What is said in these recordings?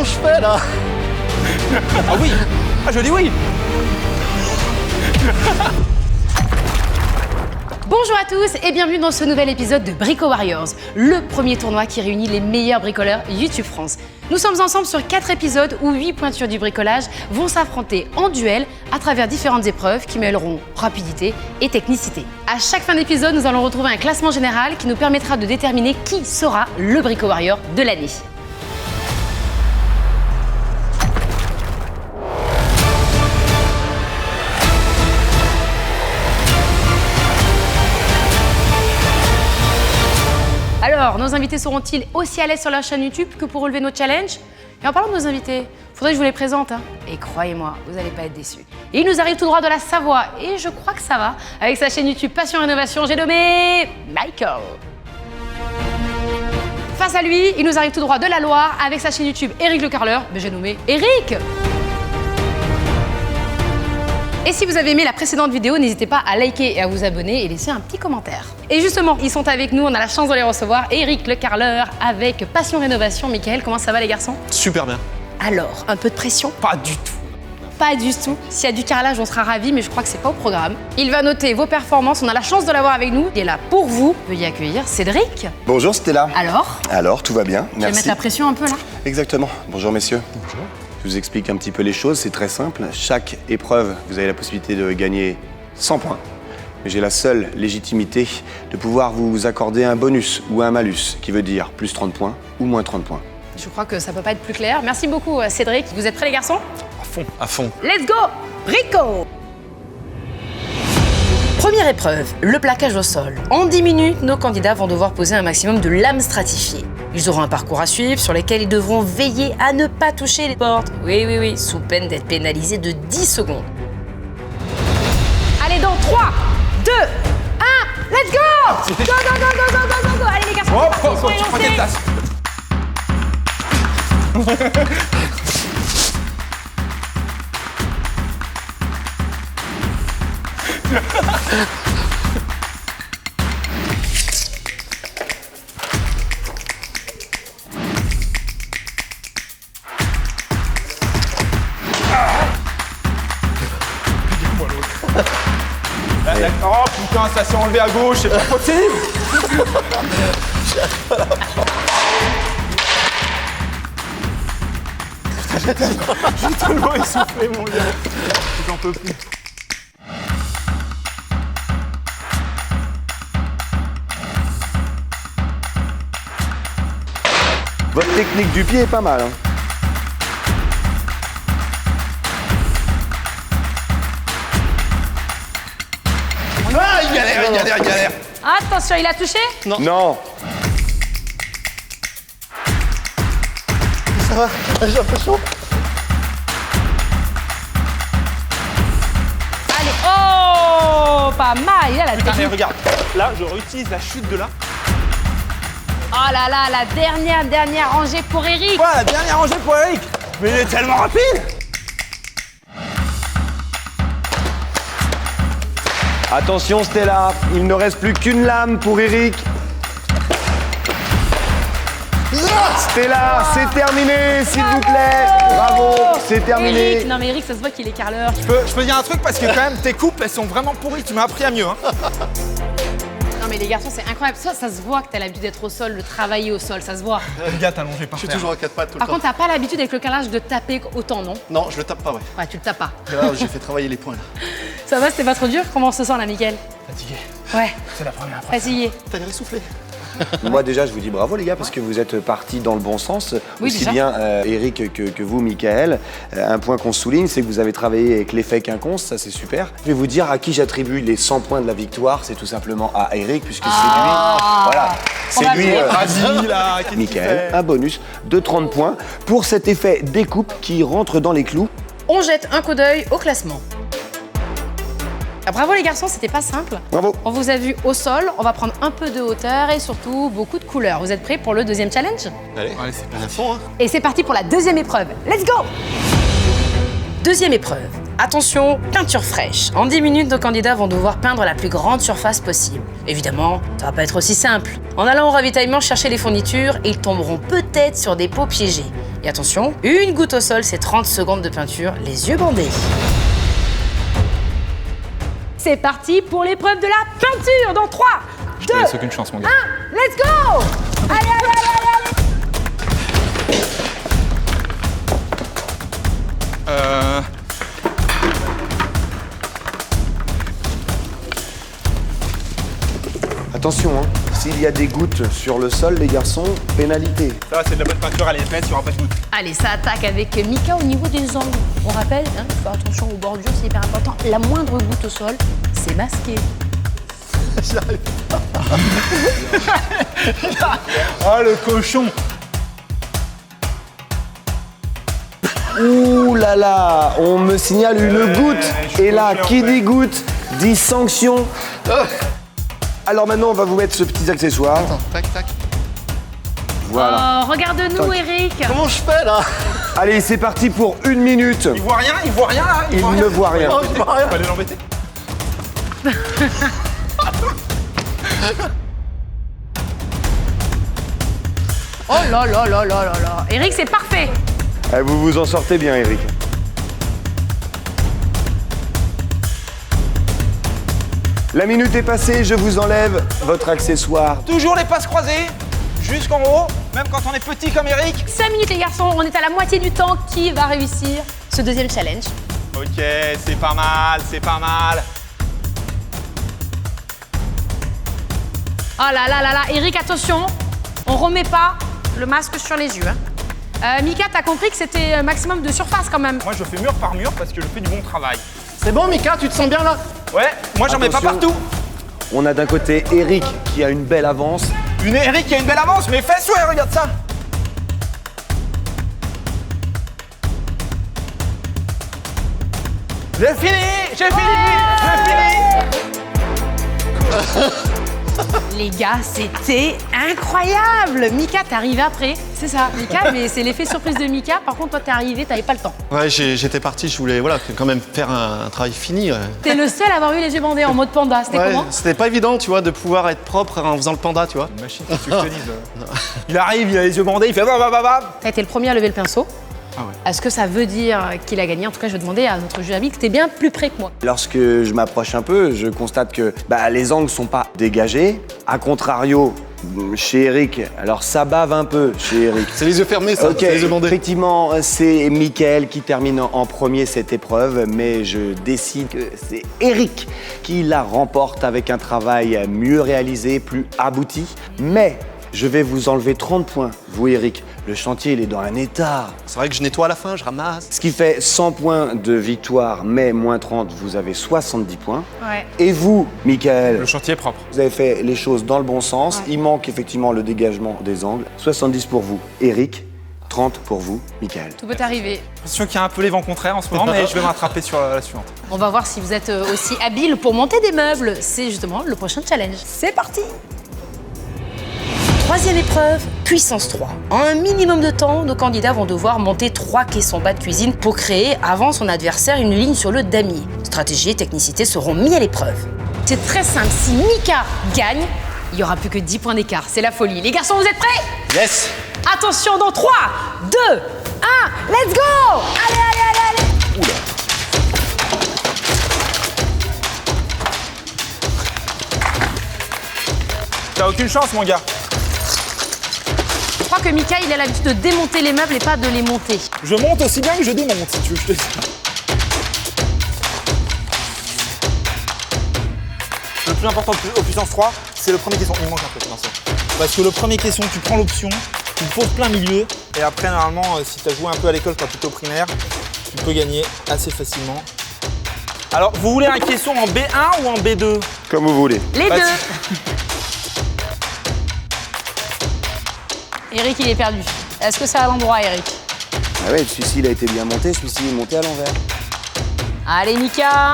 comment je fais là? Ah oui. Ah, je dis oui. Bonjour à tous et bienvenue dans ce nouvel épisode de Brico Warriors, le premier tournoi qui réunit les meilleurs bricoleurs YouTube France. Nous sommes ensemble sur 4 épisodes où 8 pointures du bricolage vont s'affronter en duel à travers différentes épreuves qui mêleront rapidité et technicité. À chaque fin d'épisode, nous allons retrouver un classement général qui nous permettra de déterminer qui sera le Brico Warrior de l'année. Alors, nos invités seront-ils aussi à l'aise sur leur chaîne YouTube que pour relever nos challenges? Et en parlant de nos invités, faudrait que je vous les présente, hein. Et croyez-moi, vous n'allez pas être déçus. Et il nous arrive tout droit de la Savoie, et je crois que ça va. Avec sa chaîne YouTube Passion Rénovation, j'ai nommé Michael. Face à lui, il nous arrive tout droit de la Loire, avec sa chaîne YouTube Eric Le Carleur, mais j'ai nommé Eric. Et si vous avez aimé la précédente vidéo, n'hésitez pas à liker et à vous abonner et laisser un petit commentaire. Et justement, ils sont avec nous, on a la chance de les recevoir. Eric Le Carleur avec Passion Rénovation. Michael, comment ça va les garçons? Super bien. Alors, un peu de pression? Pas du tout. Pas du tout. S'il y a du carrelage, on sera ravis, mais je crois que c'est pas au programme. Il va noter vos performances, on a la chance de l'avoir avec nous. Il est là pour vous. Veuillez accueillir Cédric. Bonjour Stella. Alors, tout va bien, Tu vas merci. mettre la pression un peu là? Exactement. Bonjour messieurs. Bonjour. Je vous explique un petit peu les choses, c'est très simple. Chaque épreuve, vous avez la possibilité de gagner 100 points. Mais j'ai la seule légitimité de pouvoir vous accorder un bonus ou un malus, qui veut dire plus 30 points ou moins 30 points. Je crois que ça peut pas être plus clair. Merci beaucoup Cédric. Vous êtes prêts les garçons? À fond, à fond. Let's go! Brico! Première épreuve, le plaquage au sol. En 10 minutes, nos candidats vont devoir poser un maximum de lames stratifiées. Ils auront un parcours à suivre sur lequel ils devront veiller à ne pas toucher les portes. Oui, sous peine d'être pénalisés de 10 secondes. Allez, dans 3, 2, 1, let's go! Go! Allez les garçons, Hop, c'est parti, soyez tu prends tes lancés. places. Oh putain, ça s'est enlevé à gauche, c'est pas possible. J'ai tellement essoufflé mon gars. J'en peux plus. Votre technique du pied est pas mal, hein. Ah, il galère. Attention, il a touché? Non. Ça va, j'ai un peu chaud. Allez, oh, pas mal, il a la Putain, mais technique. regarde, là, je réutilise la chute de là. Oh là là, la dernière rangée pour Eric. Ouais, la dernière rangée pour Eric. Mais il est tellement rapide. Attention Stella, il ne reste plus qu'une lame pour Eric. Stella, c'est terminé, s'il vous plaît. Bravo, c'est terminé. Eric, non mais Eric, ça se voit qu'il est carleur. Je peux dire un truc parce que quand même, tes coupes, elles sont vraiment pourries. Tu m'as appris à mieux. Hein. Non mais les garçons, c'est incroyable. Ça se voit que t'as l'habitude d'être au sol, de travailler au sol, ça se voit. Le gars, t'as longé par Je suis terre. toujours à quatre pattes tout le Par temps. contre, t'as pas l'habitude avec le carrelage de taper autant, non? Non, je le tape pas, ouais. Ouais, tu le tapes pas. Et là, j'ai fait travailler les poings, là. Ça va, c'était pas trop dur? Comment on se sent là, Mickaël? Fatigué. Ouais, C'est la première fois. fatigué. T'as l'air essoufflé. Moi déjà, je vous dis bravo les gars parce que vous êtes partis dans le bon sens. Oui, Aussi déjà. bien Eric que vous, Michael. Un point qu'on souligne, c'est que vous avez travaillé avec l'effet quinconce, ça c'est super. Je vais vous dire à qui j'attribue les 100 points de la victoire. C'est tout simplement à Eric puisque c'est lui. Voilà, On va c'est lui. bien. Vas-y, là, qu'est-ce qu'il Michael, fait? un bonus de 30 points pour cet effet découpe qui rentre dans les clous. On jette un coup d'œil au classement. Ah, bravo les garçons, c'était pas simple. Bravo. On vous a vu au sol, on va prendre un peu de hauteur et surtout beaucoup de couleurs. Vous êtes prêts pour le deuxième challenge? Allez, Allez, c'est à fond, hein. Et c'est parti pour la deuxième épreuve. Let's go! Deuxième épreuve. Attention, peinture fraîche. En 10 minutes, nos candidats vont devoir peindre la plus grande surface possible. Évidemment, ça va pas être aussi simple. En allant au ravitaillement chercher les fournitures, ils tomberont peut-être sur des pots piégés. Et attention, une goutte au sol, c'est 30 secondes de peinture, les yeux bandés. C'est parti pour l'épreuve de la peinture dans 3, 2, Je te laisse aucune chance, mon gars. 1, let's go! Allez, allez, allez, allez! Attention, hein. S'il y a des gouttes sur le sol, les garçons, pénalité. Ça va, c'est de la bonne peinture, elle est faite, il n'y aura pas de goutte. Allez, ça attaque avec Mika au niveau des angles. On rappelle, hein, faut faire attention aux bordures, c'est hyper important. La moindre goutte au sol, c'est masqué. Oh, le cochon! Ouh là là, on me signale une goutte. Et là, qui dit goutte, dit sanction. Alors maintenant, on va vous mettre ce petit accessoire. Attends, tac, tac. Voilà. Oh, regarde-nous, Toc. Eric. Comment je fais là? Allez, c'est parti pour 1 minute. Il voit rien là? Il ne voit rien. Oh, je vois rien. Faut aller l'embêter. Oh là là là là là là. Eric, c'est parfait. Eh, vous vous en sortez bien, Eric. La minute est passée, je vous enlève votre accessoire. Toujours les passes croisées, jusqu'en haut, même quand on est petit comme Eric. 5 minutes, les garçons. On est à la moitié du temps. Qui va réussir ce deuxième challenge? Ok, c'est pas mal, c'est pas mal. Oh là là là là. Eric, attention. On remet pas le masque sur les yeux. Hein. Mika, t'as compris que c'était un maximum de surface quand même. Moi, je fais mur par mur parce que je fais du bon travail. C'est bon, Mika, tu te sens bien là? Ouais, moi, j'en mets pas Attention. partout. On a d'un côté Eric qui a une belle avance. Une Eric qui a une belle avance, mes fesses, ouais, regarde ça. J'ai fini, j'ai fini, j'ai fini. Les gars, c'était incroyable. Mika, t'es arrivé après. C'est ça, Mika, mais c'est l'effet surprise de Mika. Par contre, toi, t'es arrivé, t'avais pas le temps. Ouais, j'étais parti, je voulais quand même faire un travail fini. Ouais. T'es le seul à avoir eu les yeux bandés en mode panda. C'était Ouais, comment? c'était pas évident, tu vois, de pouvoir être propre en faisant le panda, tu vois. Machine, qu'est-ce que je te dise. Il arrive, il a les yeux bandés, il fait bah. T'as été le premier à lever le pinceau. Ah ouais. Est-ce que ça veut dire qu'il a gagné? En tout cas, je vais demander à notre jury que t'es bien plus près que moi. Lorsque je m'approche un peu, je constate que les angles sont pas dégagés. A contrario, chez Eric, alors ça bave un peu chez Eric. C'est les yeux fermés, ça, Ok, c'est les yeux bandés. effectivement, c'est Mickaël qui termine en premier cette épreuve, mais je décide que c'est Eric qui la remporte avec un travail mieux réalisé, plus abouti. Mais je vais vous enlever 30 points, vous Eric. Le chantier, il est dans un état. C'est vrai que je nettoie à la fin, je ramasse. Ce qui fait 100 points de victoire, mais moins 30, vous avez 70 points. Ouais. Et vous, Mickaël, Le chantier est propre. vous avez fait les choses dans le bon sens. Ouais. Il manque effectivement le dégagement des angles. 70 pour vous, Eric. 30 pour vous, Mickaël. Tout peut arriver. J'ai l'impression qu'il y a un peu les vents contraires en ce moment, mais je vais m'attraper sur la suivante. On va voir si vous êtes aussi habile pour monter des meubles. C'est justement le prochain challenge. C'est parti! Troisième épreuve, puissance 3. En un minimum de temps, nos candidats vont devoir monter 3 caissons bas de cuisine pour créer, avant son adversaire, une ligne sur le damier. Stratégie et technicité seront mis à l'épreuve. C'est très simple, si Mika gagne, il n'y aura plus que 10 points d'écart. C'est la folie. Les garçons, vous êtes prêts? Yes. Attention, dans 3, 2, 1, let's go! Allez, allez, allez, allez! T'as aucune chance, mon gars. Je crois que Mika, il a l'habitude de démonter les meubles et pas de les monter. Je monte aussi bien que je démonte, si tu veux que je te dise. Le plus important au puissance 3, c'est le premier caisson. Il manque un peu, non, c'est bon. Parce que le premier caisson, tu prends l'option, tu le poses plein milieu, et après, normalement, si tu as joué un peu à l'école quand tu étais au primaire, tu peux gagner assez facilement. Alors, vous voulez un caisson en B1 ou en B2? Comme vous voulez. Les Vas-y. deux. Eric, il est perdu. Est-ce que c'est à l'endroit, Eric? Ah ouais, celui-ci, il a été bien monté, celui-ci est monté à l'envers. Allez, Mika.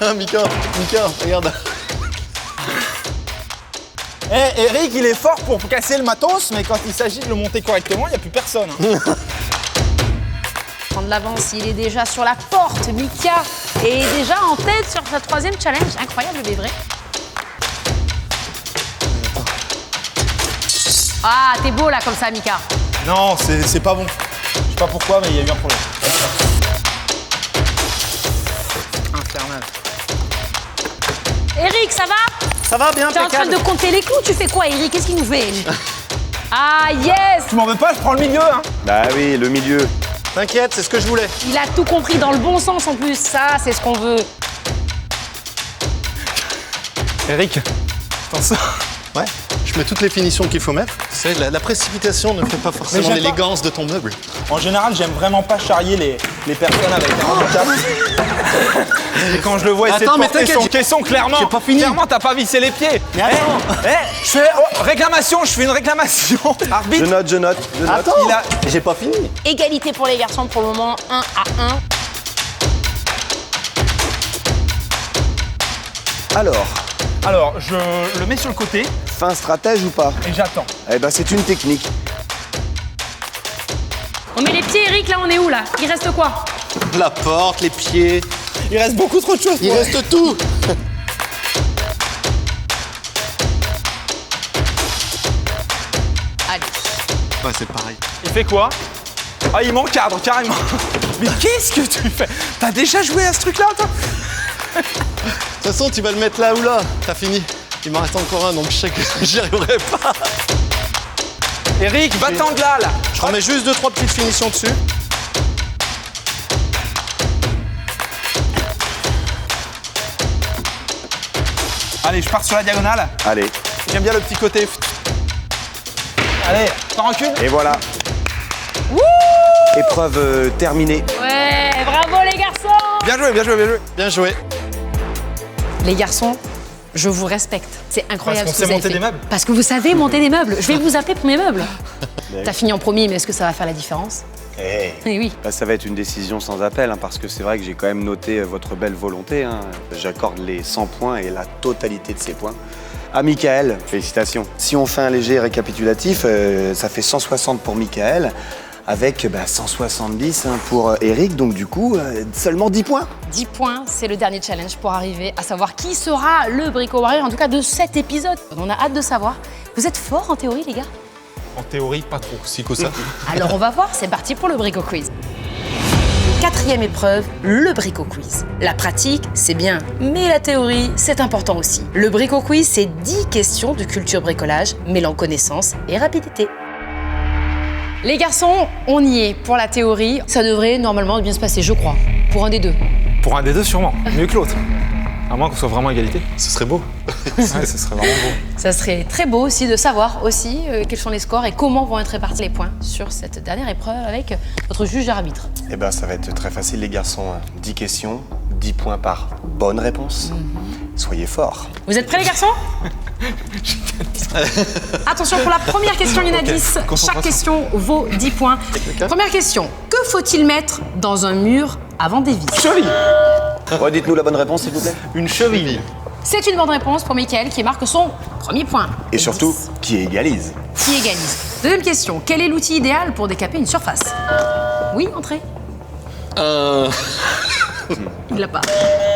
Ah, Mika, regarde. Eh, Eric, il est fort pour casser le matos, mais quand il s'agit de le monter correctement, il n'y a plus personne. Hein. Prendre l'avance, il est déjà sur la porte, Mika. Et déjà en tête sur sa troisième challenge. Incroyable, mais vrai. Ah, t'es beau là comme ça, Mika. Non, c'est pas bon. Je sais pas pourquoi, mais il y a eu un problème. Infernal. Eric, ça va? Ça va bien, T'es en train de compter les coups, tu fais quoi, Eric? Qu'est-ce qu'il nous fait? Ah, yes! Tu m'en veux pas, je prends le milieu, hein. Bah oui, le milieu. T'inquiète, c'est ce que je voulais. Il a tout compris dans le bon sens en plus, ça, c'est ce qu'on veut. Eric, t'en sors. Ouais, je mets toutes les finitions qu'il faut mettre. Tu sais, la précipitation ne fait pas forcément j'aime pas. l'élégance de ton meuble. En général, j'aime vraiment pas charrier les personnes avec un handicap. Et quand je le vois essayer Attends, de mais porter t'inquiète, son caisson, clairement, j'ai pas fini. Clairement, t'as pas vissé les pieds. Mais attends. Je fais réclamation, je fais une réclamation. Arbitre, Je note. Attends, il a- j'ai pas fini. Égalité pour les garçons pour le moment, 1-1. Alors, je le mets sur le côté fin stratège ou pas? et j'attends. Eh ben, c'est une technique. On met les pieds, Eric, là, on est où, là? Il reste quoi? La porte, les pieds, Il reste beaucoup trop de choses. il reste tout. Allez. Ouais, c'est pareil. Il fait quoi? Ah, il m'encadre carrément. Mais qu'est-ce que tu fais? T'as déjà joué à ce truc-là, toi? De toute façon, tu vas le mettre là ou là. T'as fini. Il m'en reste encore un, donc je sais que j'y arriverai pas. Eric, va-t'en de là. Je remets juste 2-3 petites finitions dessus. Allez, je pars sur la diagonale. Allez, J'aime bien le petit côté. Allez, t'en recules. et voilà. Épreuve terminée. Ouais, bravo les garçons! Bien joué, bien joué, bien joué. Bien joué. Les garçons, je vous respecte. C'est incroyable Parce ce que qu'on vous sait avez monter fait. des meubles. Parce que vous savez monter des meubles. Je vais vous appeler pour mes meubles. T'as fini en premier, mais est-ce que ça va faire la différence? Eh. Eh oui. Bah, ça va être une décision sans appel, hein, parce que c'est vrai que j'ai quand même noté votre belle volonté. Hein. J'accorde les 100 points et la totalité de ces points à Michael. Félicitations. Si on fait un léger récapitulatif, ça fait 160 pour Michael, avec 170 pour Eric, donc du coup, seulement 10 points. 10 points, c'est le dernier challenge pour arriver à savoir qui sera le Brico Warrior, en tout cas de cet épisode. On a hâte de savoir. Vous êtes forts en théorie, les gars? En théorie, pas trop. Si que ça. Alors on va voir, c'est parti pour le Brico Quiz. Quatrième épreuve, le Brico Quiz. La pratique, c'est bien, mais la théorie, c'est important aussi. Le Brico Quiz, c'est 10 questions de culture bricolage, mêlant connaissance et rapidité. Les garçons, on y est pour la théorie. Ça devrait normalement bien se passer, je crois. Pour un des deux. Pour un des deux, sûrement. Mieux que l'autre. À moins qu'on soit vraiment à égalité. Ce serait beau. Ouais, ce serait vraiment beau. Ça serait très beau aussi de savoir aussi quels sont les scores et comment vont être répartis les points sur cette dernière épreuve avec votre juge arbitre. Eh ben, ça va être très facile, les garçons. 10 questions, 10 points par bonne réponse. Soyez forts. Vous êtes prêts les garçons? Attention, pour la première question, il y en a 10. Chaque question vaut 10 points. Première question, que faut-il mettre dans un mur avant des vis? Cheville. Redites-nous la bonne réponse, s'il vous plaît. Une cheville. C'est une bonne réponse pour Mickaël qui marque son premier point. Et surtout, qui égalise. Qui égalise. Deuxième question, quel est l'outil idéal pour décaper une surface? Oui, entrez. Il l'a pas.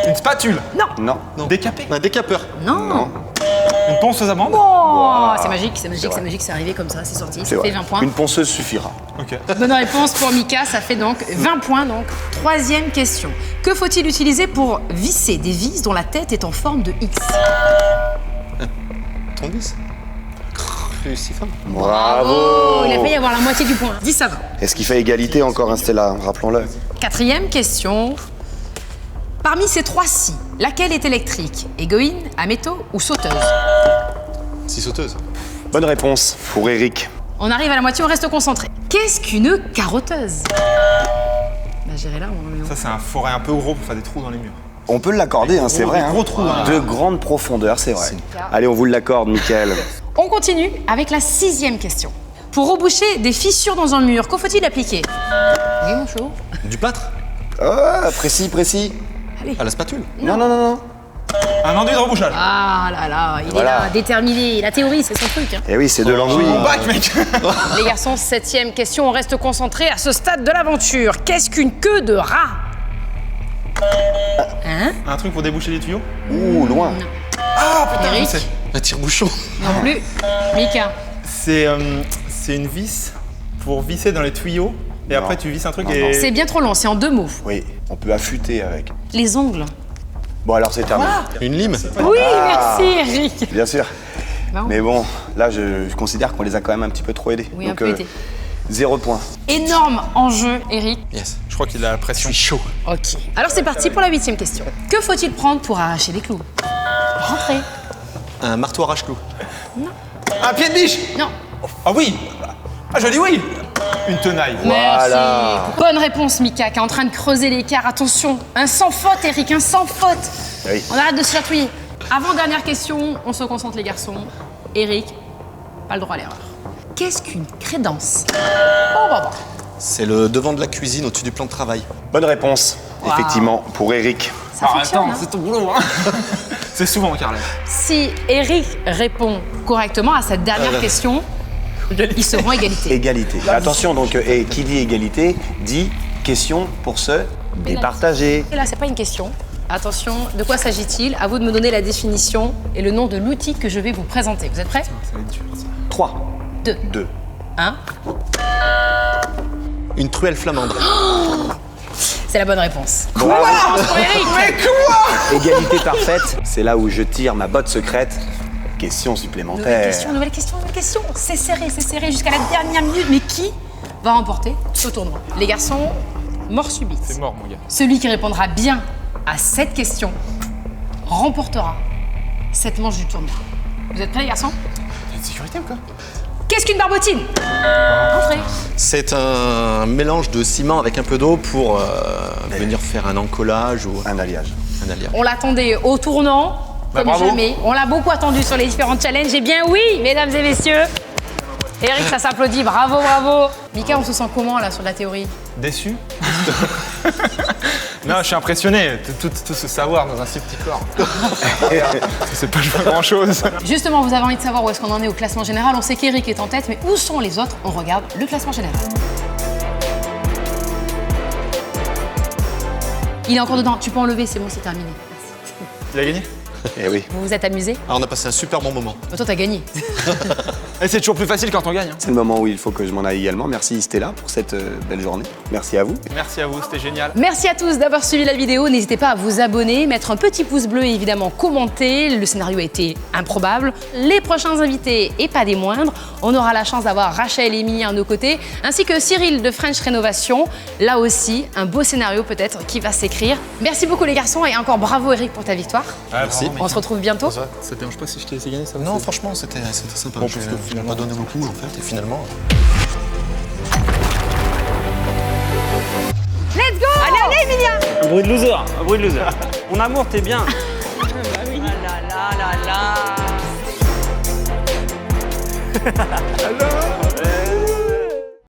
Une spatule. Non. Non. Décapé. Un décapeur. Non. Une ponceuse à bande. Oh, c'est magique, c'est magique, vrai. c'est magique, c'est arrivé comme ça, c'est sorti, ça C'est fait vrai. 20 points. Une ponceuse suffira. Ok. Bonne réponse pour Mika, ça fait donc 20 points. Donc, troisième question. Que faut-il utiliser pour visser des vis dont la tête est en forme de X? Tournevis. Crucifix. Bravo. Il a failli avoir la moitié du point. 10 à 20. Est-ce qu'il fait égalité encore, hein, Stella? Rappelons-le. Quatrième question. Parmi ces trois-ci, laquelle est électrique? Égoïne, améto ou sauteuse? Scie sauteuse. Bonne réponse pour Eric. On arrive à la moitié, on reste concentré. Qu'est-ce qu'une carotteuse? Bah, j'irai là, on Ça, c'est un forêt un peu gros pour faire des trous dans les murs. On peut l'accorder, hein, c'est vrai. des hein. gros trous, hein. De grande profondeur, c'est vrai. Allez, on vous l'accorde, Michael. On continue avec la sixième question. Pour reboucher des fissures dans un mur, que faut-il appliquer? Oui, mon chou. Du plâtre. Ah, précis, précis. À la spatule. Non, non, non, non. Un enduit de rebouchage. Ah là là, il Voilà. est là, déterminé. La théorie, c'est son truc. Hein. Eh oui, c'est de l'andouille. Bac, mec. Les garçons, septième question, on reste concentré à ce stade de l'aventure. Qu'est-ce qu'une queue de rat? Hein? Un truc pour déboucher les tuyaux. Ouh, loin. Ah putain, je Eric? sais. Un tire-bouchon. Non plus. Mika. C'est une vis pour visser dans les tuyaux. Et Non. après, tu visses un truc Non, et. C'est bien trop long, c'est en 2 mots. Oui, on peut affûter avec. Les ongles. Bon, alors c'est terminé. Une lime. Oui, merci Eric. Bien sûr. Non. Mais bon, là, je considère qu'on les a quand même un petit peu trop aidés. Oui, un peu aidés. 0 point. Énorme enjeu, Eric. Yes. Je crois qu'il a la Je pression. suis chaud. Ok. Alors c'est parti pour la 8e question. Que faut-il prendre pour arracher les clous? Rentrez. Un marteau arrache-clou. Un pied de biche. Non. Ah oui. Ah, je dis oui. Une tenaille. Merci. Bonne réponse, Mika, qui est en train de creuser l'écart. Attention, un sans faute, Eric, un sans faute. Oui. On arrête de se chatouiller. Avant dernière question, on se concentre les garçons. Eric, pas le droit à l'erreur. Qu'est-ce qu'une crédence? Oh, bah. C'est le devant de la cuisine au-dessus du plan de travail. Bonne réponse, effectivement, pour Eric. Ça fonctionne, hein. c'est ton boulot, hein. C'est souvent, Carla. Si Eric répond correctement à cette dernière question, ils seront à égalité. Égalité. Attention, donc, et qui dit égalité, dit question pour se départager. Et là, c'est pas une question. Attention, de quoi s'agit-il? À vous de me donner la définition et le nom de l'outil que je vais vous présenter. Vous êtes prêts? Ça va être dur, ça. 3, 2, 2. 1. Une truelle flamande. C'est la bonne réponse. Bravo. Pour Eric. Égalité parfaite, c'est là où je tire ma botte secrète. Question Nouvelle supplémentaire. question, nouvelle question, nouvelle question. C'est serré jusqu'à la dernière minute. Mais qui va remporter ce tournoi? Les garçons, mort subite. C'est mort, mon gars. Celui qui répondra bien à cette question remportera cette manche du tournoi. Vous êtes prêts, les garçons? T'as une sécurité ou quoi? Qu'est-ce qu'une barbotine? Entrez. C'est un mélange de ciment avec un peu d'eau pour venir faire un encollage ou Un alliage. un alliage. On l'attendait au tournant, comme bravo. jamais. On l'a beaucoup attendu sur les différents challenges. Et bien oui, mesdames et messieurs. Eric, ça s'applaudit. Bravo, bravo. Mika, on se sent comment là sur la théorie? Déçu? Non, je suis impressionné. Tout ce savoir dans un si petit corps. C'est pas joué à grand chose. Justement, vous avez envie de savoir où est-ce qu'on en est au classement général. On sait qu'Eric est en tête, mais où sont les autres? On regarde le classement général. Il est encore dedans. Tu peux enlever, c'est bon, c'est terminé. Il a gagné? Eh oui. Vous vous êtes amusés? Alors on a passé un super bon moment. Toi, t'as gagné. Et c'est toujours plus facile quand on gagne. hein. C'est le moment où il faut que je m'en aille également. Merci Stella pour cette belle journée. Merci à vous. Merci à vous, c'était génial. Merci à tous d'avoir suivi la vidéo. N'hésitez pas à vous abonner, mettre un petit pouce bleu et évidemment commenter. Le scénario a été improbable. Les prochains invités, et pas des moindres, on aura la chance d'avoir Rachel et Emilie à nos côtés, ainsi que Cyril de French Rénovation. Là aussi, un beau scénario peut-être qui va s'écrire. Merci beaucoup les garçons et encore bravo Eric pour ta victoire. Merci. On se retrouve bientôt. Ça te dérange pas si je t'ai laissé gagner ça? Non, franchement, c'était sympa. Bon, Je parce que n'ai pas donné beaucoup en fait, et finalement. Let's go! Allez, allez Emilia! Un bruit de loser, un bruit de loser. Mon amour, t'es bien. Ah là là là là.